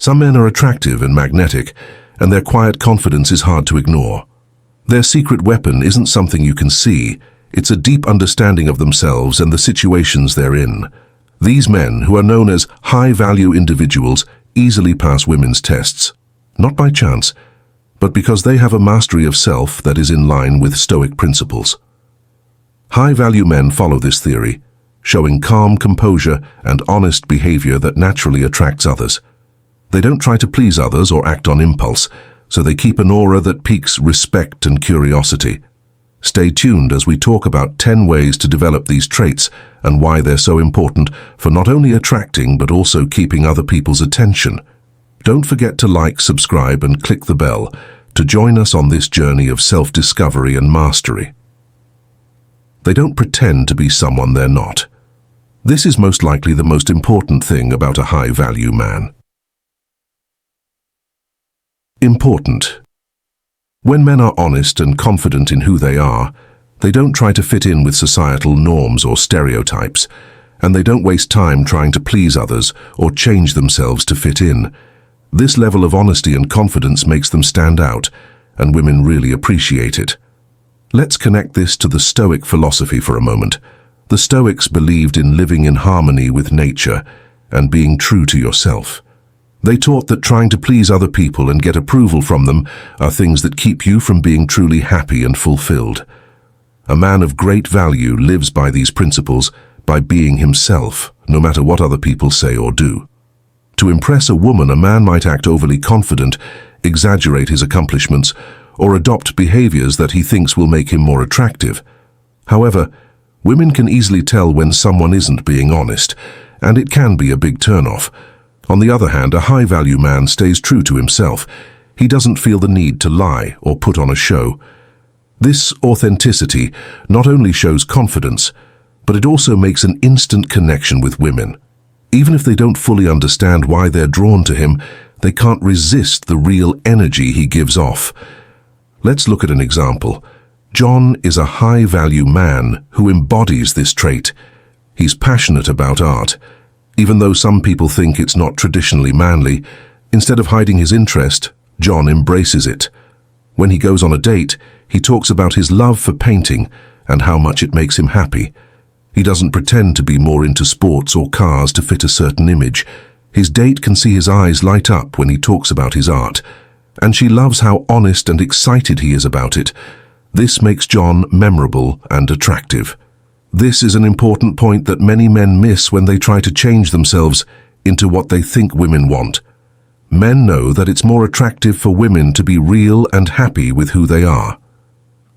Some men are attractive and magnetic, and their quiet confidence is hard to ignore. Their secret weapon isn't something you can see, it's a deep understanding of themselves and the situations they're in. These men, who are known as high-value individuals, easily pass women's tests, not by chance, but because they have a mastery of self that is in line with Stoic principles. High-value men follow this theory, showing calm composure and honest behavior that naturally attracts others. They don't try to please others or act on impulse, so they keep an aura that piques respect and curiosity. Stay tuned as we talk about 10 ways to develop these traits and why they're so important for not only attracting but also keeping other people's attention. Don't forget to like, subscribe, and click the bell to join us on this journey of self-discovery and mastery. They don't pretend to be someone they're not. This is most likely the most important thing about a high-value man. Important. When men are honest and confident in who they are, they don't try to fit in with societal norms or stereotypes, and they don't waste time trying to please others or change themselves to fit in. This level of honesty and confidence makes them stand out, and women really appreciate it. Let's connect this to the Stoic philosophy for a moment. The Stoics believed in living in harmony with nature and being true to yourself. They taught that trying to please other people and get approval from them are things that keep you from being truly happy and fulfilled. A man of great value lives by these principles by being himself, no matter what other people say or do. To impress a woman, a man might act overly confident, exaggerate his accomplishments, or adopt behaviors that he thinks will make him more attractive. However, women can easily tell when someone isn't being honest, and it can be a big turnoff. On the other hand, a high-value man stays true to himself. He doesn't feel the need to lie or put on a show. This authenticity not only shows confidence, but it also makes an instant connection with women. Even if they don't fully understand why they're drawn to him, they can't resist the real energy he gives off. Let's look at an example. John is a high-value man who embodies this trait. He's passionate about art. Even though some people think it's not traditionally manly, instead of hiding his interest, John embraces it. When he goes on a date, he talks about his love for painting and how much it makes him happy. He doesn't pretend to be more into sports or cars to fit a certain image. His date can see his eyes light up when he talks about his art, and she loves how honest and excited he is about it. This makes John memorable and attractive. This is an important point that many men miss when they try to change themselves into what they think women want. Men know that it's more attractive for women to be real and happy with who they are.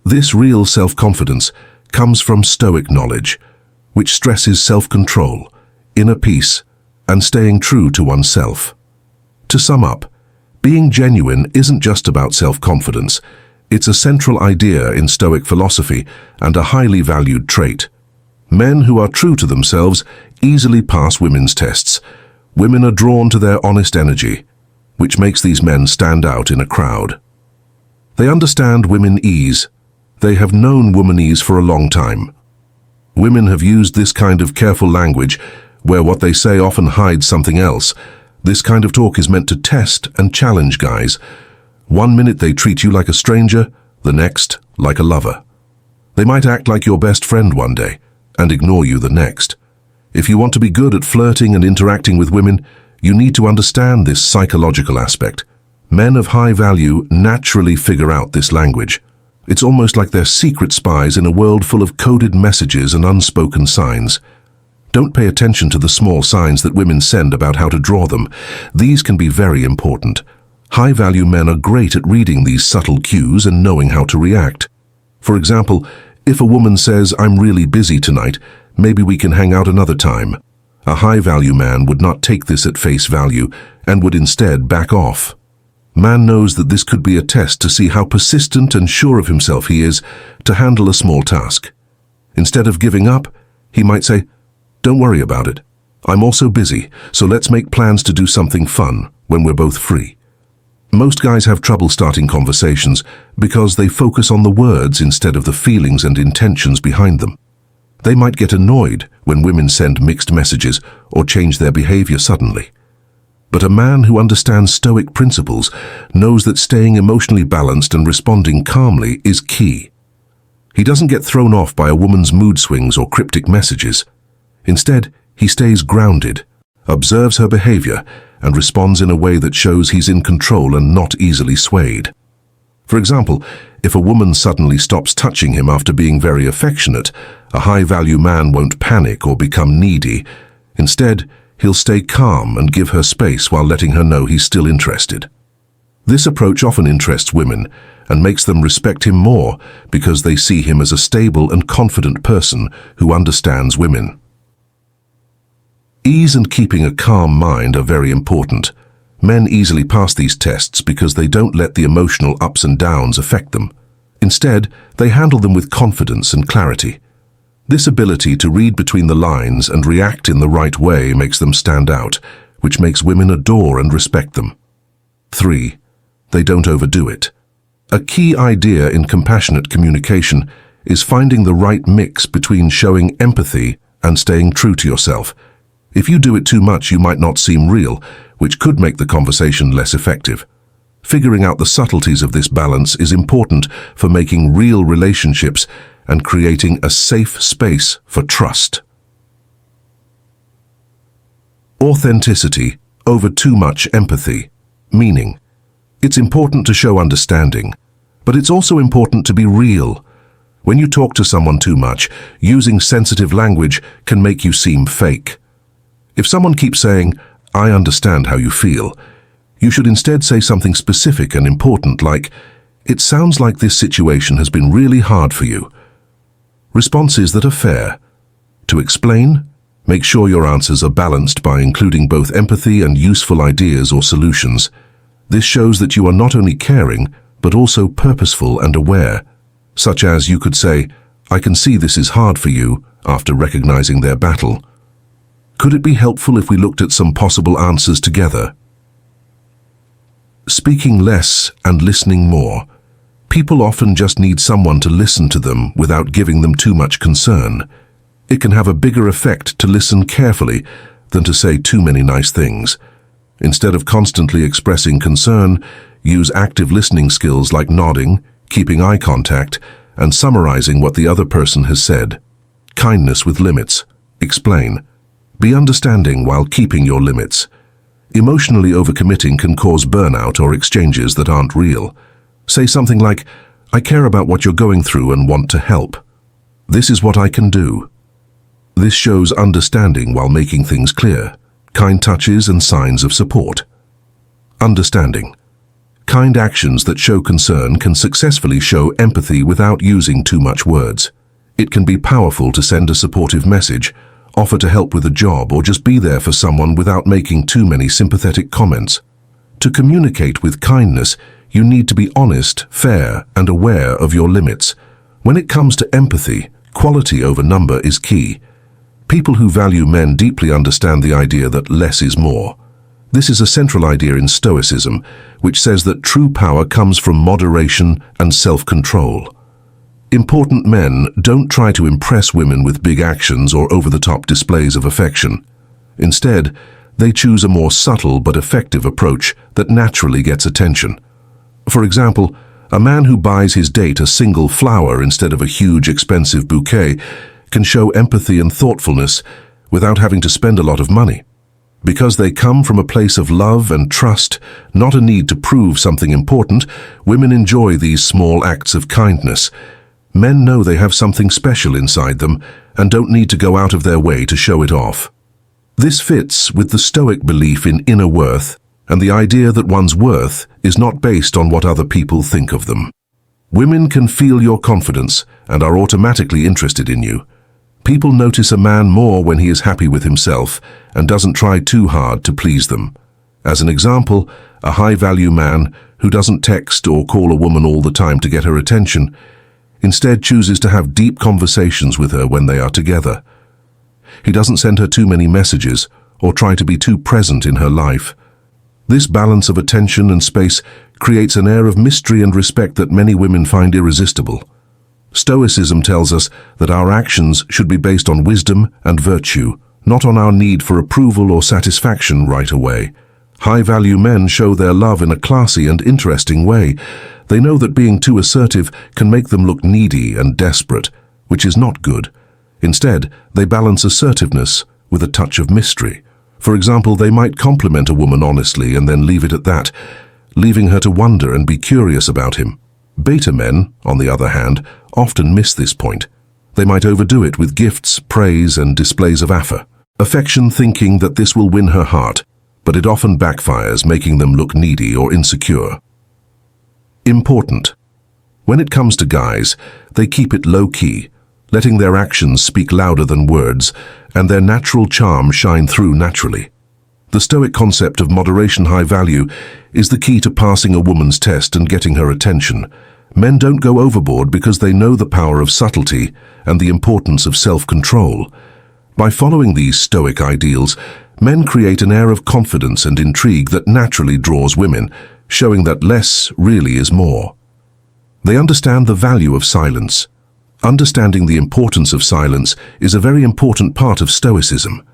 This real self-confidence comes from Stoic knowledge, which stresses self-control, inner peace, and staying true to oneself. To sum up, being genuine isn't just about self-confidence. It's a central idea in Stoic philosophy and a highly valued trait. Men who are true to themselves easily pass women's tests. Women are drawn to their honest energy, which makes these men stand out in a crowd. They understand women-ease. They have known woman-ease for a long time. Women have used this kind of careful language, where what they say often hides something else. This kind of talk is meant to test and challenge guys. One minute they treat you like a stranger, the next like a lover. They might act like your best friend one day, and ignore you the next. If you want to be good at flirting and interacting with women, you need to understand this psychological aspect. Men of high value naturally figure out this language. It's almost like they're secret spies in a world full of coded messages and unspoken signs. Don't pay attention to the small signs that women send about how to draw them. These can be very important. High-value men are great at reading these subtle cues and knowing how to react. For example, if a woman says, "I'm really busy tonight, maybe we can hang out another time," a high-value man would not take this at face value and would instead back off. Man knows that this could be a test to see how persistent and sure of himself he is to handle a small task. Instead of giving up, he might say, "Don't worry about it. I'm also busy, so let's make plans to do something fun when we're both free." Most guys have trouble starting conversations because they focus on the words instead of the feelings and intentions behind them. They might get annoyed when women send mixed messages or change their behavior suddenly. But a man who understands Stoic principles knows that staying emotionally balanced and responding calmly is key. He doesn't get thrown off by a woman's mood swings or cryptic messages. Instead, he stays grounded, observes her behavior, and responds in a way that shows he's in control and not easily swayed. For example, if a woman suddenly stops touching him after being very affectionate, a high-value man won't panic or become needy. Instead, he'll stay calm and give her space while letting her know he's still interested. This approach often interests women and makes them respect him more because they see him as a stable and confident person who understands women. Ease and keeping a calm mind are very important. Men easily pass these tests because they don't let the emotional ups and downs affect them. Instead, they handle them with confidence and clarity. This ability to read between the lines and react in the right way makes them stand out, which makes women adore and respect them. 3. They don't overdo it. A key idea in compassionate communication is finding the right mix between showing empathy and staying true to yourself. If you do it too much, you might not seem real, which could make the conversation less effective. Figuring out the subtleties of this balance is important for making real relationships and creating a safe space for trust. Authenticity over too much empathy. Meaning, it's important to show understanding, but it's also important to be real. When you talk to someone too much, using sensitive language can make you seem fake. If someone keeps saying, "I understand how you feel," you should instead say something specific and important like, "It sounds like this situation has been really hard for you." Responses that are fair. To explain, make sure your answers are balanced by including both empathy and useful ideas or solutions. This shows that you are not only caring, but also purposeful and aware, such as you could say, "I can see this is hard for you," after recognizing their battle. Could it be helpful if we looked at some possible answers together? Speaking less and listening more. People often just need someone to listen to them without giving them too much concern. It can have a bigger effect to listen carefully than to say too many nice things. Instead of constantly expressing concern, use active listening skills like nodding, keeping eye contact, and summarizing what the other person has said. Kindness with limits. Explain. Be understanding while keeping your limits. Emotionally overcommitting can cause burnout or exchanges that aren't real. Say something like, "I care about what you're going through and want to help. This is what I can do." This shows understanding while making things clear. Kind touches and signs of support. Understanding. Kind actions that show concern can successfully show empathy without using too much words. It can be powerful to send a supportive message, offer to help with a job, or just be there for someone without making too many sympathetic comments. To communicate with kindness, you need to be honest, fair, and aware of your limits. When it comes to empathy, quality over number is key. People who value men deeply understand the idea that less is more. This is a central idea in Stoicism, which says that true power comes from moderation and self-control. Important men don't try to impress women with big actions or over-the-top displays of affection. Instead, they choose a more subtle but effective approach that naturally gets attention. For example, a man who buys his date a single flower instead of a huge, expensive bouquet can show empathy and thoughtfulness without having to spend a lot of money. Because they come from a place of love and trust, not a need to prove something important, women enjoy these small acts of kindness. Men know they have something special inside them and don't need to go out of their way to show it off. This fits with the Stoic belief in inner worth and the idea that one's worth is not based on what other people think of them. Women can feel your confidence and are automatically interested in you. People notice a man more when he is happy with himself and doesn't try too hard to please them. As an example, a high-value man who doesn't text or call a woman all the time to get her attention instead chooses to have deep conversations with her when they are together. He doesn't send her too many messages or try to be too present in her life. This balance of attention and space creates an air of mystery and respect that many women find irresistible. Stoicism tells us that our actions should be based on wisdom and virtue, not on our need for approval or satisfaction right away. High-value men show their love in a classy and interesting way. They know that being too assertive can make them look needy and desperate, which is not good. Instead, they balance assertiveness with a touch of mystery. For example, they might compliment a woman honestly and then leave it at that, leaving her to wonder and be curious about him. Beta men, on the other hand, often miss this point. They might overdo it with gifts, praise, and displays of affection, thinking that this will win her heart, but it often backfires, making them look needy or insecure. Important. When it comes to guys, they keep it low-key, letting their actions speak louder than words, and their natural charm shine through naturally. The Stoic concept of moderation high value is the key to passing a woman's test and getting her attention. Men don't go overboard because they know the power of subtlety and the importance of self-control. By following these Stoic ideals, men create an air of confidence and intrigue that naturally draws women, showing that less really is more. They understand the value of silence. Understanding the importance of silence is a very important part of Stoicism.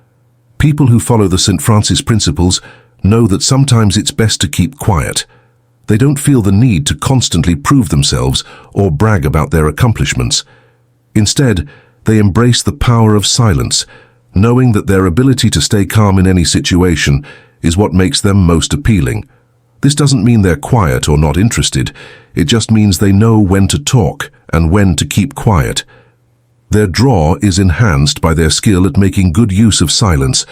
People who follow the St. Francis principles know that sometimes it's best to keep quiet. They don't feel the need to constantly prove themselves or brag about their accomplishments. Instead, they embrace the power of silence, knowing that their ability to stay calm in any situation is what makes them most appealing. This doesn't mean they're quiet or not interested. It just means they know when to talk and when to keep quiet. Their draw is enhanced by their skill at making good use of silence.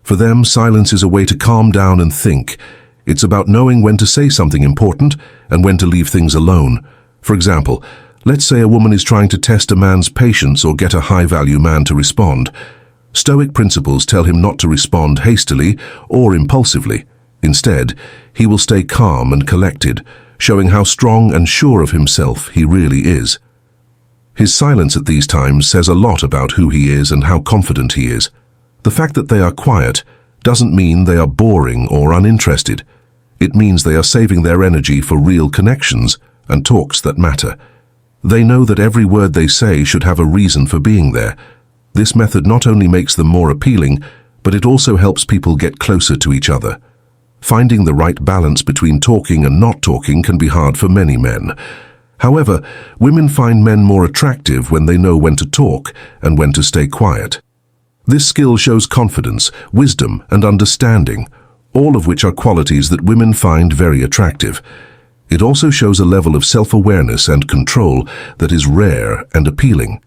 For them, silence is a way to calm down and think. It's about knowing when to say something important and when to leave things alone. For example, let's say a woman is trying to test a man's patience or get a high-value man to respond. Stoic principles tell him not to respond hastily or impulsively. Instead, he will stay calm and collected, showing how strong and sure of himself he really is. His silence at these times says a lot about who he is and how confident he is. The fact that they are quiet doesn't mean they are boring or uninterested. It means they are saving their energy for real connections and talks that matter. They know that every word they say should have a reason for being there. This method not only makes them more appealing, but it also helps people get closer to each other. Finding the right balance between talking and not talking can be hard for many men. However, women find men more attractive when they know when to talk and when to stay quiet. This skill shows confidence, wisdom, and understanding, all of which are qualities that women find very attractive. It also shows a level of self-awareness and control that is rare and appealing.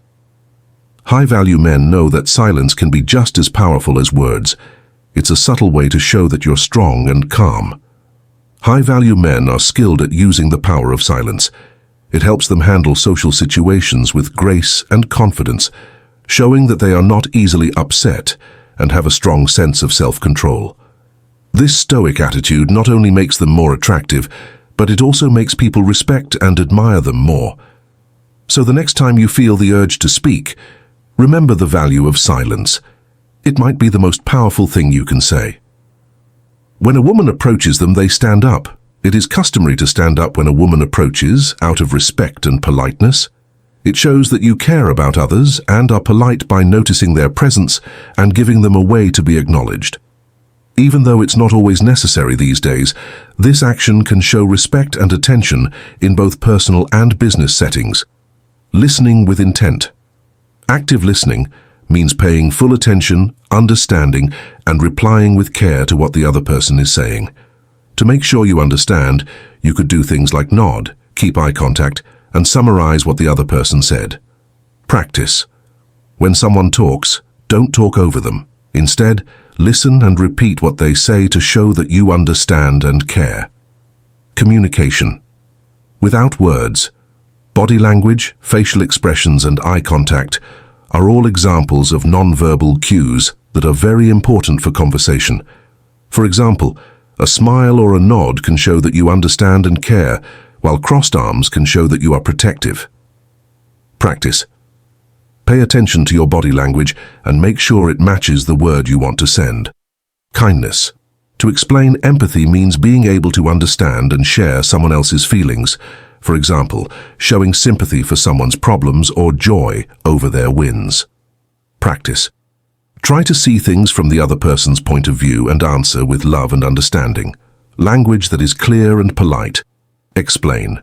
High-value men know that silence can be just as powerful as words. It's a subtle way to show that you're strong and calm. High-value men are skilled at using the power of silence. It helps them handle social situations with grace and confidence, showing that they are not easily upset and have a strong sense of self-control. This Stoic attitude not only makes them more attractive, but it also makes people respect and admire them more. So the next time you feel the urge to speak, remember the value of silence. It might be the most powerful thing you can say. When a woman approaches them, they stand up. It is customary to stand up when a woman approaches, out of respect and politeness. It shows that you care about others and are polite by noticing their presence and giving them a way to be acknowledged. Even though it's not always necessary these days, this action can show respect and attention in both personal and business settings. Listening with intent. Active listening means paying full attention, understanding, and replying with care to what the other person is saying. To make sure you understand, you could do things like nod, keep eye contact, and summarize what the other person said. Practice. When someone talks, don't talk over them. Instead, listen and repeat what they say to show that you understand and care. Communication. Without words, body language, facial expressions, and eye contact are all examples of non-verbal cues that are very important for conversation. For example, a smile or a nod can show that you understand and care, while crossed arms can show that you are protective. Practice. Pay attention to your body language and make sure it matches the word you want to send. Kindness. To explain, empathy means being able to understand and share someone else's feelings. For example, showing sympathy for someone's problems or joy over their wins. Practice. Try to see things from the other person's point of view and answer with love and understanding. Language that is clear and polite. Explain.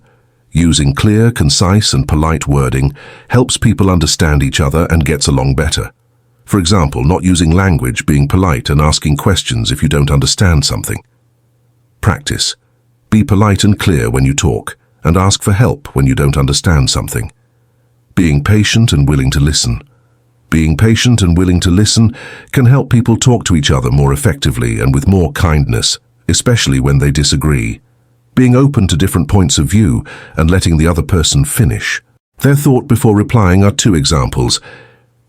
Using clear, concise, and polite wording helps people understand each other and gets along better. For example, not using language, being polite and asking questions if you don't understand something. Practice. Be polite and clear when you talk, and ask for help when you don't understand something. Being patient and willing to listen. Being patient and willing to listen can help people talk to each other more effectively and with more kindness, especially when they disagree. Being open to different points of view and letting the other person finish their thought before replying are two examples.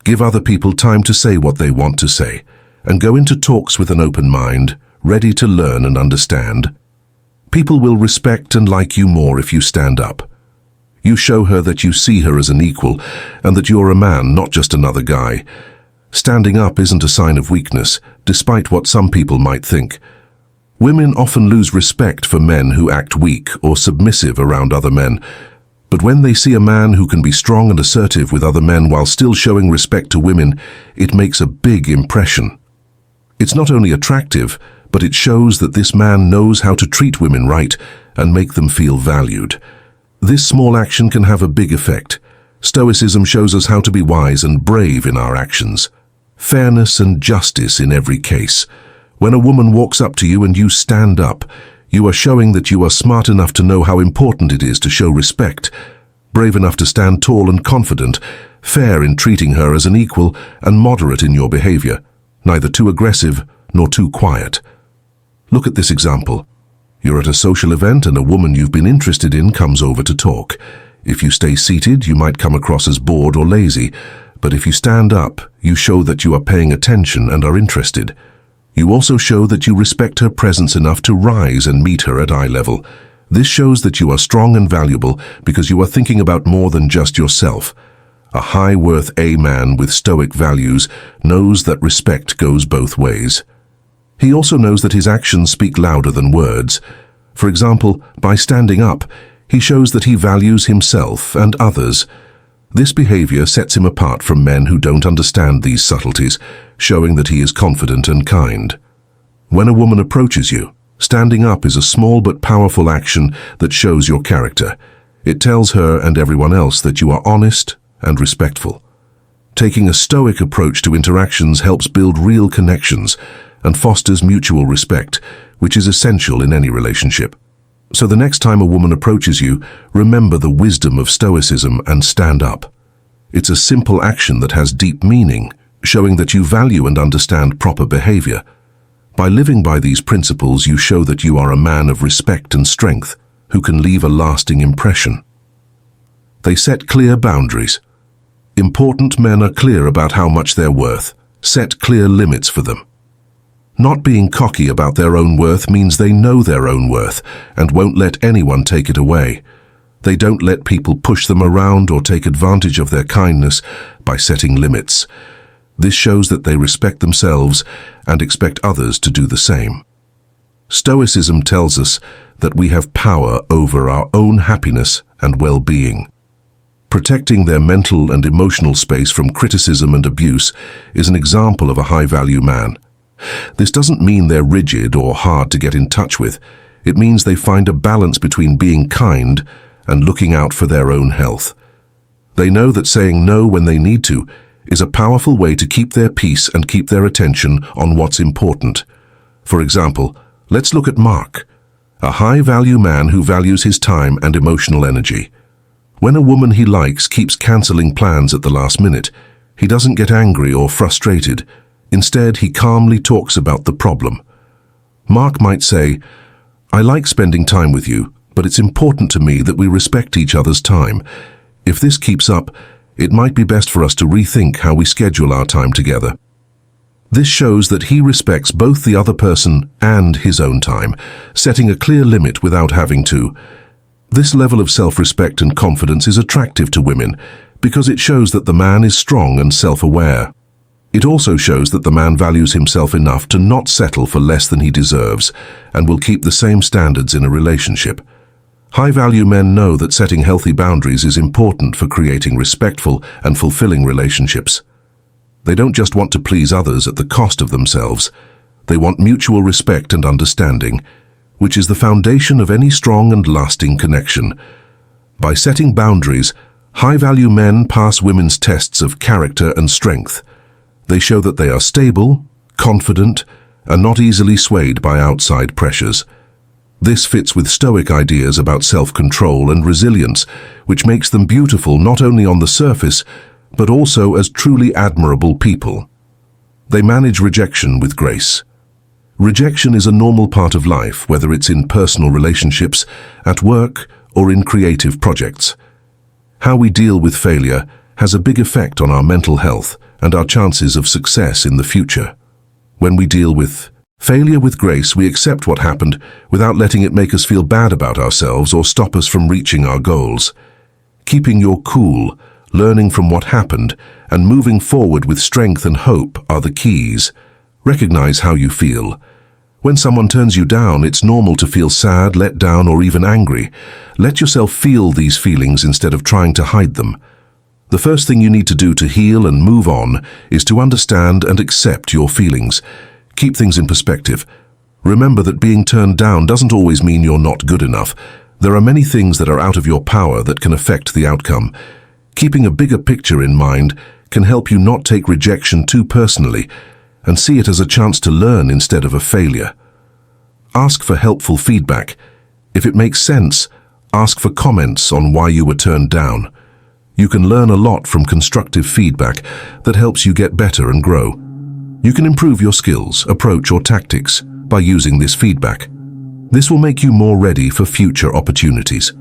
Give other people time to say what they want to say, and go into talks with an open mind, ready to learn and understand. People will respect and like you more if you stand up. You show her that you see her as an equal and that you're a man, not just another guy. Standing up isn't a sign of weakness, despite what some people might think. Women often lose respect for men who act weak or submissive around other men. But when they see a man who can be strong and assertive with other men while still showing respect to women, it makes a big impression. It's not only attractive, but it shows that this man knows how to treat women right and make them feel valued. This small action can have a big effect. Stoicism shows us how to be wise and brave in our actions. Fairness and justice in every case. When a woman walks up to you and you stand up, you are showing that you are smart enough to know how important it is to show respect, brave enough to stand tall and confident, fair in treating her as an equal, and moderate in your behavior, neither too aggressive nor too quiet. Look at this example. You're at a social event and a woman you've been interested in comes over to talk. If you stay seated, you might come across as bored or lazy, but if you stand up, you show that you are paying attention and are interested. You also show that you respect her presence enough to rise and meet her at eye level. This shows that you are strong and valuable because you are thinking about more than just yourself. A high-worth man with stoic values knows that respect goes both ways. He also knows that his actions speak louder than words. For example, by standing up, he shows that he values himself and others. This behavior sets him apart from men who don't understand these subtleties, showing that he is confident and kind. When a woman approaches you, standing up is a small but powerful action that shows your character. It tells her and everyone else that you are honest and respectful. Taking a stoic approach to interactions helps build real connections and fosters mutual respect, which is essential in any relationship. So the next time a woman approaches you, remember the wisdom of Stoicism and stand up. It's a simple action that has deep meaning, showing that you value and understand proper behavior. By living by these principles, you show that you are a man of respect and strength, who can leave a lasting impression. They set clear boundaries. Important men are clear about how much they're worth. Set clear limits for them. Not being cocky about their own worth means they know their own worth and won't let anyone take it away. They don't let people push them around or take advantage of their kindness by setting limits. This shows that they respect themselves and expect others to do the same. Stoicism tells us that we have power over our own happiness and well-being. Protecting their mental and emotional space from criticism and abuse is an example of a high-value man. This doesn't mean they're rigid or hard to get in touch with. It means they find a balance between being kind and looking out for their own health. They know that saying no when they need to is a powerful way to keep their peace and keep their attention on what's important. For example, let's look at Mark, a high-value man who values his time and emotional energy. When a woman he likes keeps canceling plans at the last minute, he doesn't get angry or frustrated. Instead, he calmly talks about the problem. Mark might say, "I like spending time with you, but it's important to me that we respect each other's time. If this keeps up, it might be best for us to rethink how we schedule our time together." This shows that he respects both the other person and his own time, setting a clear limit without having to. This level of self-respect and confidence is attractive to women because it shows that the man is strong and self-aware. It also shows that the man values himself enough to not settle for less than he deserves and will keep the same standards in a relationship. High-value men know that setting healthy boundaries is important for creating respectful and fulfilling relationships. They don't just want to please others at the cost of themselves. They want mutual respect and understanding, which is the foundation of any strong and lasting connection. By setting boundaries, high-value men pass women's tests of character and strength. They show that they are stable, confident, and not easily swayed by outside pressures. This fits with Stoic ideas about self-control and resilience, which makes them beautiful not only on the surface, but also as truly admirable people. They manage rejection with grace. Rejection is a normal part of life, whether it's in personal relationships, at work, or in creative projects. How we deal with failure has a big effect on our mental health and our chances of success in the future. When we deal with failure with grace, we accept what happened without letting it make us feel bad about ourselves or stop us from reaching our goals. Keeping your cool, learning from what happened, and moving forward with strength and hope are the keys. Recognize how you feel. When someone turns you down, it's normal to feel sad, let down, or even angry. Let yourself feel these feelings instead of trying to hide them. The first thing you need to do to heal and move on is to understand and accept your feelings. Keep things in perspective. Remember that being turned down doesn't always mean you're not good enough. There are many things that are out of your power that can affect the outcome. Keeping a bigger picture in mind can help you not take rejection too personally and see it as a chance to learn instead of a failure. Ask for helpful feedback. If it makes sense, ask for comments on why you were turned down. You can learn a lot from constructive feedback that helps you get better and grow. You can improve your skills, approach, or tactics by using this feedback. This will make you more ready for future opportunities.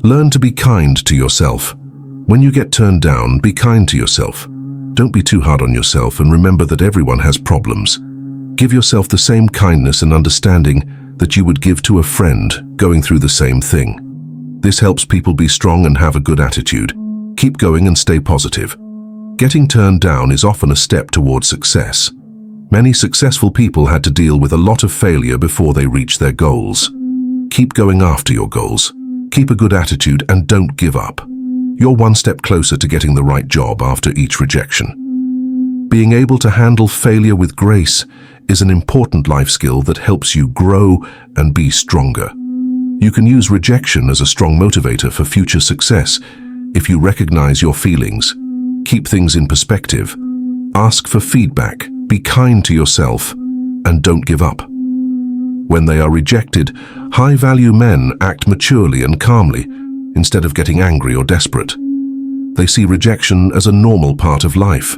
Learn to be kind to yourself. When you get turned down, be kind to yourself. Don't be too hard on yourself, and remember that everyone has problems. Give yourself the same kindness and understanding that you would give to a friend going through the same thing. This helps people be strong and have a good attitude. Keep going and stay positive. Getting turned down is often a step towards success. Many successful people had to deal with a lot of failure before they reached their goals. Keep going after your goals. Keep a good attitude and don't give up. You're one step closer to getting the right job after each rejection. Being able to handle failure with grace is an important life skill that helps you grow and be stronger. You can use rejection as a strong motivator for future success if you recognize your feelings. Keep things in perspective. Ask for feedback. Be kind to yourself, and don't give up. When they are rejected, high-value men act maturely and calmly, instead of getting angry or desperate. They see rejection as a normal part of life.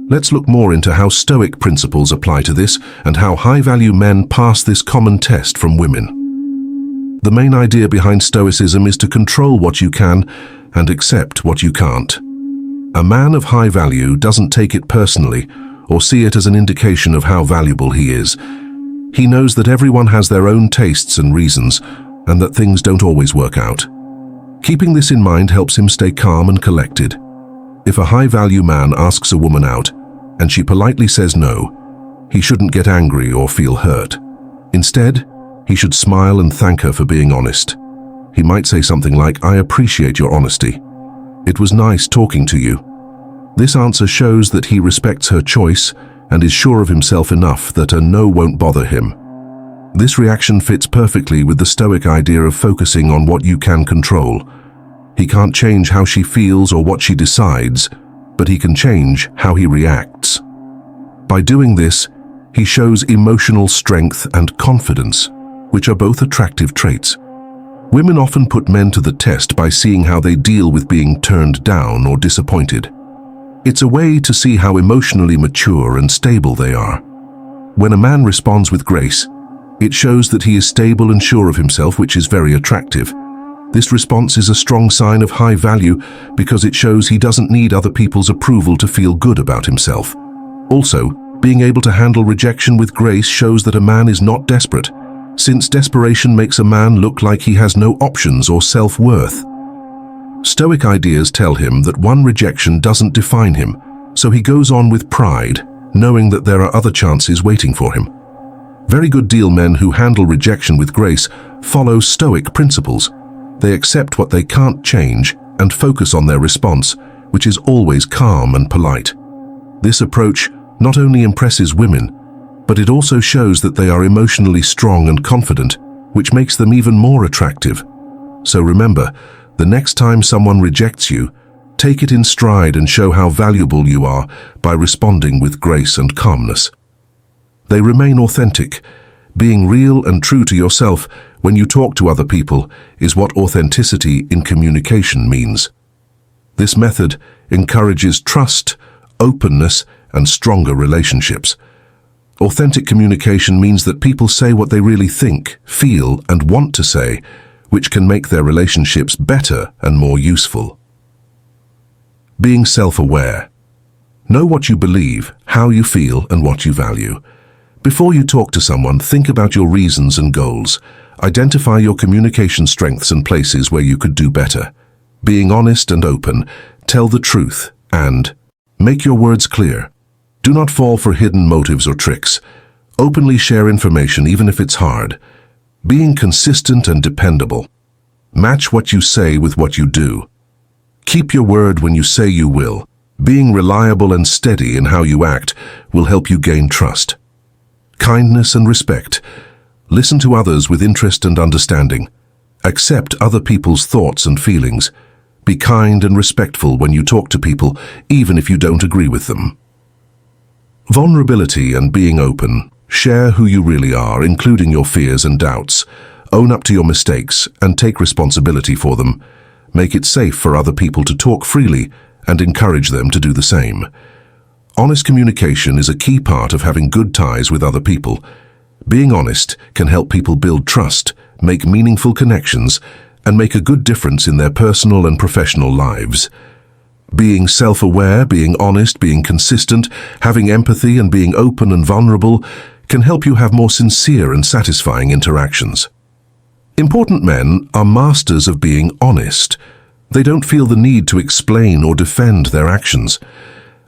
Let's look more into how Stoic principles apply to this and how high-value men pass this common test from women. The main idea behind Stoicism is to control what you can and accept what you can't. A man of high value doesn't take it personally or see it as an indication of how valuable he is. He knows that everyone has their own tastes and reasons, and that things don't always work out. Keeping this in mind helps him stay calm and collected. If a high-value man asks a woman out, and she politely says no, he shouldn't get angry or feel hurt. Instead, he should smile and thank her for being honest. He might say something like, "I appreciate your honesty. It was nice talking to you." This answer shows that he respects her choice and is sure of himself enough that a no won't bother him. This reaction fits perfectly with the Stoic idea of focusing on what you can control. He can't change how she feels or what she decides, but he can change how he reacts. By doing this, he shows emotional strength and confidence, which are both attractive traits. Women often put men to the test by seeing how they deal with being turned down or disappointed. It's a way to see how emotionally mature and stable they are. When a man responds with grace, it shows that he is stable and sure of himself, which is very attractive. This response is a strong sign of high value because it shows he doesn't need other people's approval to feel good about himself. Also, being able to handle rejection with grace shows that a man is not desperate, since desperation makes a man look like he has no options or self-worth. Stoic ideas tell him that one rejection doesn't define him, so he goes on with pride, knowing that there are other chances waiting for him. Very good deal men who handle rejection with grace follow Stoic principles. They accept what they can't change and focus on their response, which is always calm and polite. This approach not only impresses women, but it also shows that they are emotionally strong and confident, which makes them even more attractive. So remember, the next time someone rejects you, take it in stride and show how valuable you are by responding with grace and calmness. They remain authentic. Being real and true to yourself when you talk to other people is what authenticity in communication means. This method encourages trust, openness, and stronger relationships. Authentic communication means that people say what they really think, feel, and want to say, which can make their relationships better and more useful. Being self-aware. Know what you believe, how you feel, and what you value. Before you talk to someone, think about your reasons and goals. Identify your communication strengths and places where you could do better. Being honest and open, tell the truth, and make your words clear. Do not fall for hidden motives or tricks. Openly share information even if it's hard. Being consistent and dependable. Match what you say with what you do. Keep your word when you say you will. Being reliable and steady in how you act will help you gain trust. Kindness and respect. Listen to others with interest and understanding. Accept other people's thoughts and feelings. Be kind and respectful when you talk to people, even if you don't agree with them. Vulnerability and being open. Share who you really are, including your fears and doubts. Own up to your mistakes and take responsibility for them. Make it safe for other people to talk freely and encourage them to do the same. Honest communication is a key part of having good ties with other people. Being honest can help people build trust, make meaningful connections, and make a good difference in their personal and professional lives. Being self-aware, being honest, being consistent, having empathy, and being open and vulnerable can help you have more sincere and satisfying interactions. Important men are masters of being honest. They don't feel the need to explain or defend their actions.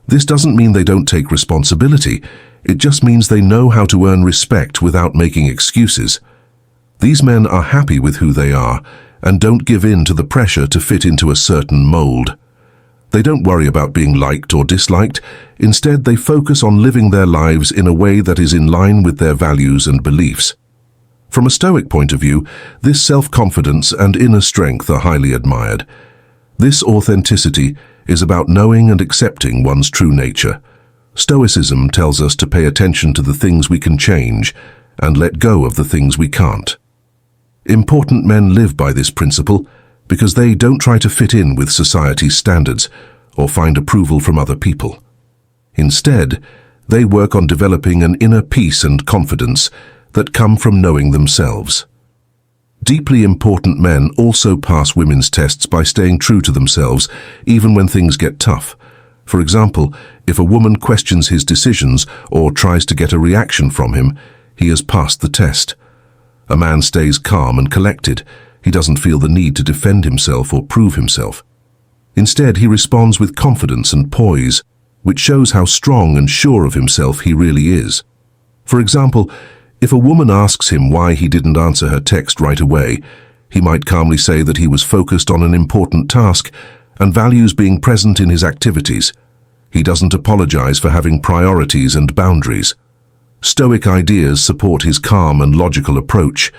This doesn't mean they don't take responsibility. It just means they know how to earn respect without making excuses. These men are happy with who they are and don't give in to the pressure to fit into a certain mold. They don't worry about being liked or disliked. Instead, they focus on living their lives in a way that is in line with their values and beliefs. From a Stoic point of view, this self-confidence and inner strength are highly admired. This authenticity is about knowing and accepting one's true nature. Stoicism tells us to pay attention to the things we can change and let go of the things we can't. Important men live by this principle because they don't try to fit in with society's standards or find approval from other people. Instead, they work on developing an inner peace and confidence that come from knowing themselves. Deeply important men also pass women's tests by staying true to themselves, even when things get tough. For example, if a woman questions his decisions or tries to get a reaction from him, he has passed the test. A man stays calm and collected. He doesn't feel the need to defend himself or prove himself. Instead, he responds with confidence and poise, which shows how strong and sure of himself he really is. For example, if a woman asks him why he didn't answer her text right away, he might calmly say that he was focused on an important task and values being present in his activities. He doesn't apologize for having priorities and boundaries. Stoic ideas support his calm and logical approach.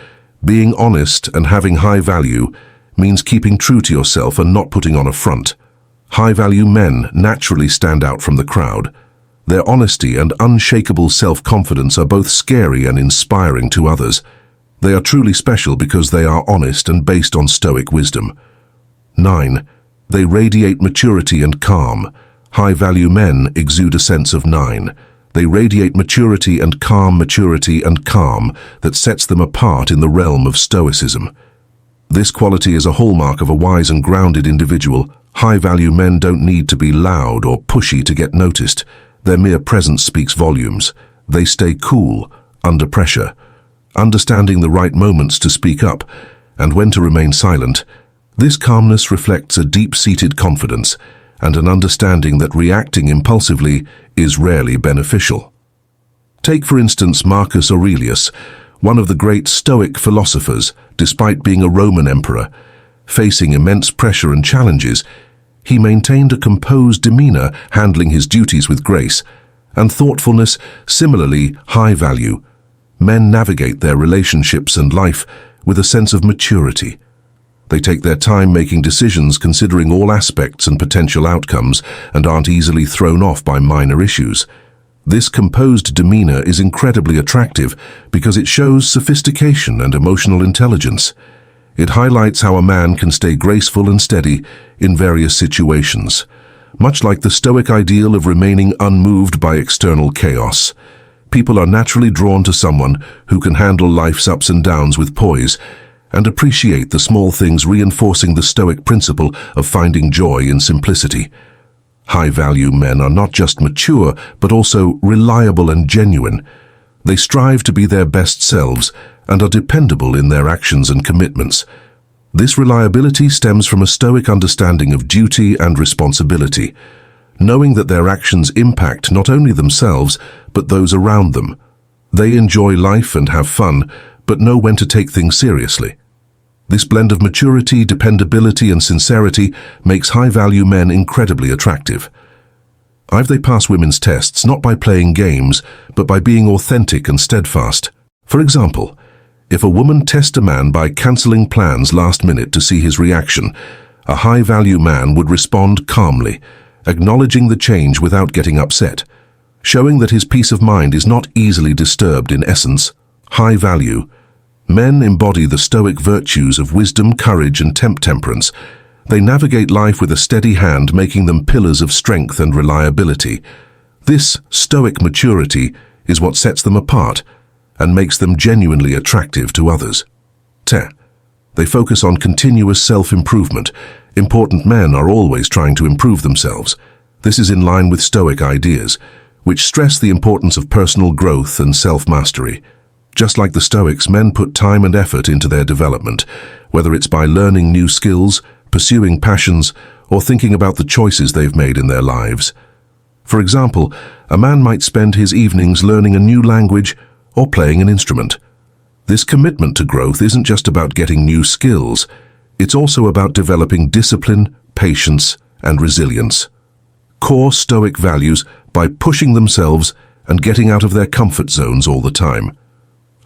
Being honest and having high value means keeping true to yourself and not putting on a front. High-value men naturally stand out from the crowd. Their honesty and unshakable self-confidence are both scary and inspiring to others. They are truly special because they are honest and based on Stoic wisdom. 9. They radiate maturity and calm. High-value men exude a sense of 9. They radiate maturity and calm that sets them apart in the realm of Stoicism. This quality is a hallmark of a wise and grounded individual. High-value men don't need to be loud or pushy to get noticed. Their mere presence speaks volumes. They stay cool, under pressure, understanding the right moments to speak up and when to remain silent. This calmness reflects a deep-seated confidence and an understanding that reacting impulsively is rarely beneficial. Take, for instance, Marcus Aurelius, one of the great Stoic philosophers. Despite being a Roman emperor, facing immense pressure and challenges, He maintained a composed demeanor, handling his duties with grace, and thoughtfulness, similarly high value. Men navigate their relationships and life with a sense of maturity. They take their time making decisions, considering all aspects and potential outcomes, and aren't easily thrown off by minor issues. This composed demeanor is incredibly attractive because it shows sophistication and emotional intelligence. It highlights how a man can stay graceful and steady in various situations, much like the Stoic ideal of remaining unmoved by external chaos. People are naturally drawn to someone who can handle life's ups and downs with poise and appreciate the small things, reinforcing the Stoic principle of finding joy in simplicity. High-value men are not just mature, but also reliable and genuine. They strive to be their best selves and are dependable in their actions and commitments. This reliability stems from a Stoic understanding of duty and responsibility, knowing that their actions impact not only themselves, but those around them. They enjoy life and have fun, but know when to take things seriously. This blend of maturity, dependability, and sincerity makes high-value men incredibly attractive. They pass women's tests not by playing games, but by being authentic and steadfast. For example, if a woman tests a man by cancelling plans last minute to see his reaction, a high-value man would respond calmly, acknowledging the change without getting upset, showing that his peace of mind is not easily disturbed. In essence, high value men embody the Stoic virtues of wisdom, courage, and temperance. They navigate life with a steady hand, making them pillars of strength and reliability. This Stoic maturity is what sets them apart and makes them genuinely attractive to others. They focus on continuous self-improvement. Important men are always trying to improve themselves. This is in line with Stoic ideas, which stress the importance of personal growth and self-mastery. Just like the Stoics, men put time and effort into their development, whether it's by learning new skills, pursuing passions, or thinking about the choices they've made in their lives. For example, a man might spend his evenings learning a new language or playing an instrument. This commitment to growth isn't just about getting new skills, it's also about developing discipline, patience, and resilience. Core Stoic values by pushing themselves and getting out of their comfort zones all the time.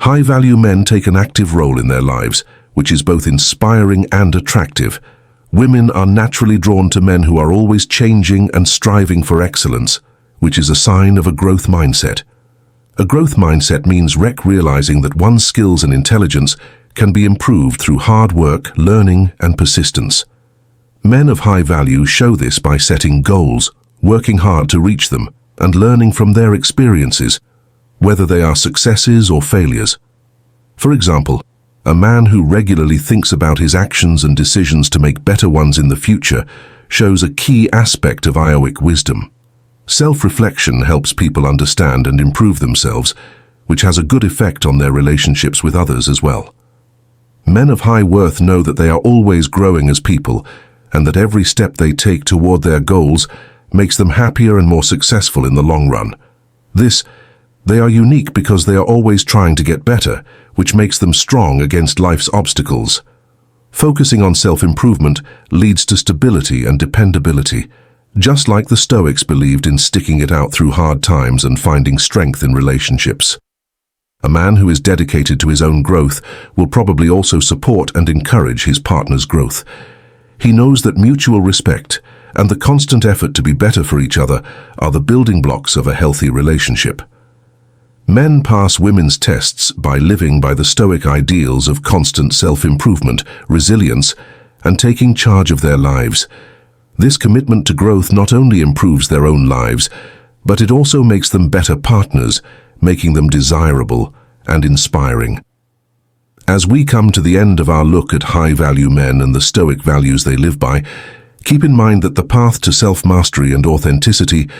High-value men take an active role in their lives, which is both inspiring and attractive. Women are naturally drawn to men who are always changing and striving for excellence, which is a sign of a growth mindset. A growth mindset means realizing that one's skills and intelligence can be improved through hard work, learning, and persistence. Men of high value show this by setting goals, working hard to reach them, and learning from their experiences, whether they are successes or failures. For example, a man who regularly thinks about his actions and decisions to make better ones in the future shows a key aspect of Stoic wisdom. Self-reflection helps people understand and improve themselves, which has a good effect on their relationships with others as well. Men of high worth know that they are always growing as people, and that every step they take toward their goals makes them happier and more successful in the long run. They are unique because they are always trying to get better, which makes them strong against life's obstacles. Focusing on self-improvement leads to stability and dependability, just like the Stoics believed in sticking it out through hard times and finding strength in relationships. A man who is dedicated to his own growth will probably also support and encourage his partner's growth. He knows that mutual respect and the constant effort to be better for each other are the building blocks of a healthy relationship. Men pass women's tests by living by the Stoic ideals of constant self-improvement, resilience, and taking charge of their lives. This commitment to growth not only improves their own lives, but it also makes them better partners, making them desirable and inspiring. As we come to the end of our look at high-value men and the Stoic values they live by, keep in mind that the path to self-mastery and authenticity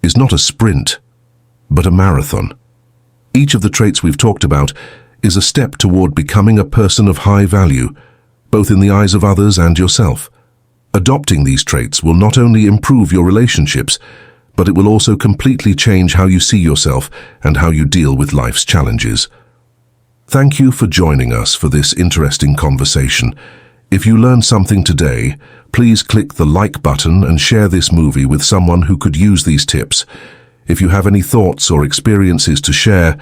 is not a sprint, but a marathon. Each of the traits we've talked about is a step toward becoming a person of high value, both in the eyes of others and yourself. Adopting these traits will not only improve your relationships, but it will also completely change how you see yourself and how you deal with life's challenges. Thank you for joining us for this interesting conversation. If you learned something today, please click the like button and share this movie with someone who could use these tips. If you have any thoughts or experiences to share,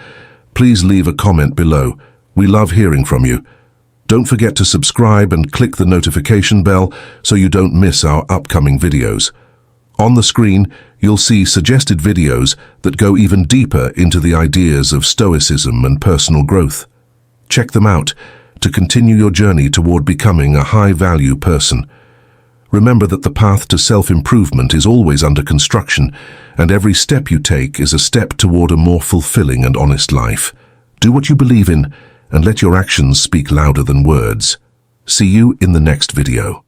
please leave a comment below. We love hearing from you. Don't forget to subscribe and click the notification bell so you don't miss our upcoming videos. On the screen, you'll see suggested videos that go even deeper into the ideas of Stoicism and personal growth. Check them out to continue your journey toward becoming a high-value person. Remember that the path to self-improvement is always under construction, and every step you take is a step toward a more fulfilling and honest life. Do what you believe in, and let your actions speak louder than words. See you in the next video.